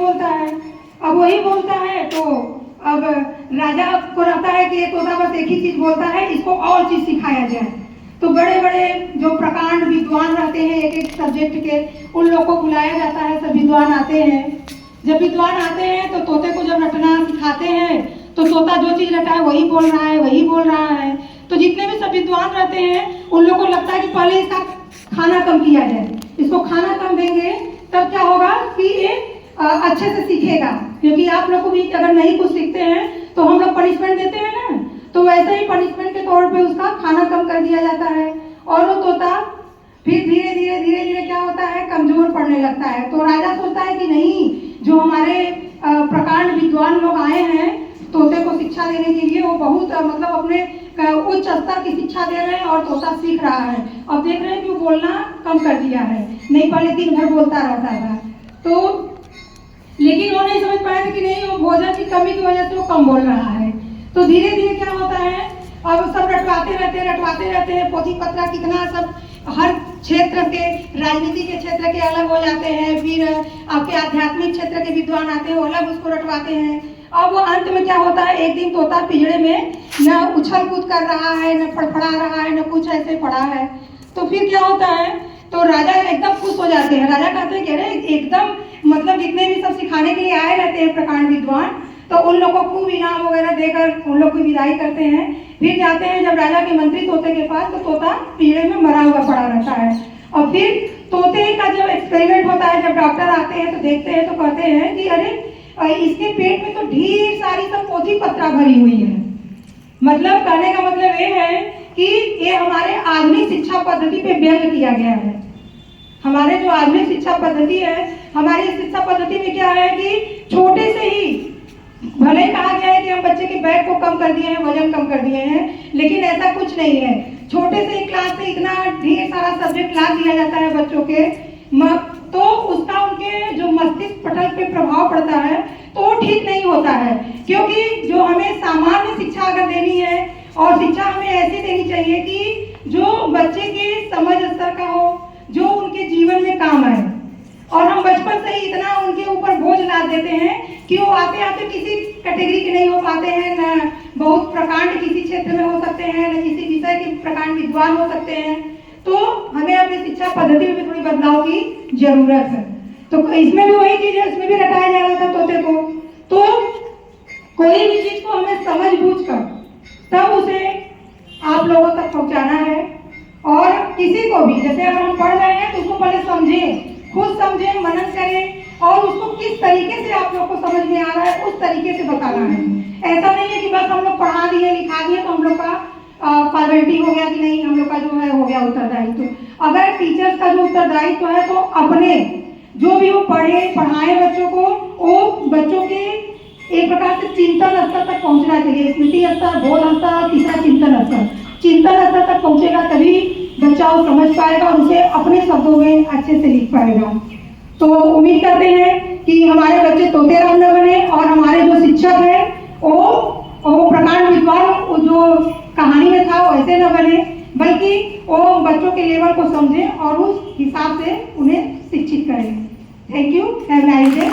बोलता है। अब वही बोलता है तो अब राजा को रहता है कि ये तोता बस एक ही चीज बोलता है, इसको और चीज सिखाया जाए। तो बड़े बड़े जो प्रकांड विद्वान रहते हैं एक एक सब्जेक्ट के, उन लोगों को बुलाया जाता है, सब विद्वान आते हैं। जब विद्वान आते हैं तो तोते को जब रटना सिखाते हैं तो तोता जो चीज रटा है वही बोल रहा है, वही बोल रहा है। तो जितने भी सब विद्वान रहते हैं उन लोगों को लगता है कि पहले इसका खाना कम किया जाए, इसको खाना कम देंगे तब क्या होगा कि ये अच्छे से सीखेगा। क्योंकि आप लोग को भी अगर नहीं कुछ सीखते हैं तो हम लोग पनिशमेंट देते हैं ना, तो वैसे ही पनिशमेंट के तौर पे उसका खाना कम कर दिया जाता है और वो तोता फिर धीरे धीरे क्या होता है, कमजोर पड़ने लगता है। तो राजा सोचता है कि नहीं, जो हमारे प्रकांड विद्वान लोग आए हैं तोते को शिक्षा देने के लिए, वो बहुत मतलब अपने उच्च स्तर की शिक्षा दे रहे हैं और तोता सीख रहा है। अब देख रहे हैं कि वो बोलना कम कर दिया है, नहीं पहले दिन भर बोलता रहता था। तो लेकिन वो नहीं समझ पाया कि नहीं, वो भोजन की कमी की वजह से वो कम बोल रहा है। तो धीरे धीरे क्या होता है, अब सब रटवाते रहते हैं, पोथी पत्रा कितना सब हर क्षेत्र के, राजनीति के क्षेत्र के अलग हो जाते हैं, फिर आपके आध्यात्मिक क्षेत्र के विद्वान आते हैं, वो अलग उसको रटवाते हैं। अब वो अंत में क्या होता है, एक दिन तोता पिंजड़े में न उछल कूद कर रहा है, न फड़फड़ा रहा है, न कुछ ऐसे पड़ा है। तो फिर क्या होता है, तो राजा एकदम खुश हो जाते हैं। राजा कहते हैं कि अरे एकदम मतलब जितने भी सब सिखाने के लिए आए रहते हैं प्रकांड विद्वान, तो उन लोगों को खूब इनाम वगैरह देकर उन लोग की विदाई करते हैं। फिर जाते हैं जब राजा के मंत्री तोते के पास, तो तोता पिंजरे में मरा हुआ पड़ा रहता है। और फिर तोते का जब एक्सपेरिमेंट होता है, जब डॉक्टर आते हैं तो देखते हैं तो कहते हैं कि अरे इसके पेट में तो ढेर सारी सब पोथी पत्रा भरी हुई है। मतलब कहने का मतलब ये है कि ये हमारे आधुनिक शिक्षा पद्धति पे व्यंग किया गया है। हमारे जो आधुनिक शिक्षा पद्धति है, हमारी शिक्षा पद्धति में क्या है कि छोटे से ही भले कहा गया है कि हम बच्चे के बैग को कम कर दिए हैं, वजन कम कर दिए हैं, लेकिन ऐसा कुछ नहीं है। छोटे से क्लास से इतना ढेर सारा सब्जेक्ट ला दिया जाता है बच्चों के, तो उसका उनके जो मस्तिष्क पटल पे प्रभाव पड़ता है तो वो ठीक नहीं होता है। क्योंकि जो हमें सामान्य शिक्षा अगर देनी है, और शिक्षा हमें ऐसी देनी चाहिए कि जो बच्चे के समझ स्तर का हो, जो उनके जीवन में काम आए। और हम बचपन से ही इतना उनके ऊपर बोझ लाद देते हैं कि वो आते आते किसी कैटेगरी के नहीं हो पाते हैं, न बहुत प्रकांड किसी क्षेत्र में हो सकते हैं, न किसी विषय के प्रकांड विद्वान हो सकते हैं। तो हमें अपनी शिक्षा पद्धति में भी थोड़ी बदलाव की जरूरत है। तो इसमें भी वही चीज है, इसमें भी रटाया जा रहा था तोते को। तो कोई भी चीज को हमें समझ बूझ कर तब उसे आप लोगों तक पहुंचाना है। और किसी को भी, जैसे अगर हम पढ़ रहे हैं तो उसको पहले समझें, खुद समझें, मनन करें और उसको किस तरीके से आप लोग को समझ में आ रहा है उस तरीके से बताना है। ऐसा नहीं है कि बस हम लोग पढ़ा दिए लिखा दिए तो हम लोग का फॉर्मेलिटी हो गया कि नहीं, हम लोग का जो है हो गया उत्तरदायित्व। अगर टीचर्स का जो उत्तरदायित्व है तो अपने जो भी वो पढ़ाएं बच्चों को, वो बच्चों के एक प्रकार से चिंतन स्तर तक पहुंचना चाहिए। स्मृति स्तर, बोध स्तर, तीसरा चिंतन स्तर। चिंतन स्तर तक पहुंचेगा तभी बच्चा वो समझ पाएगा और उसे अपने शब्दों में अच्छे से लिख पाएगा। तो उम्मीद करते हैं कि हमारे बच्चे तोते राम न बने और हमारे जो शिक्षक है वो प्रकांड विद्वान जो कहानी में था वैसे न बने, बल्कि वो बच्चों के लेवल को समझे और उस हिसाब से उन्हें शिक्षित करें। Thank you, have a nice day.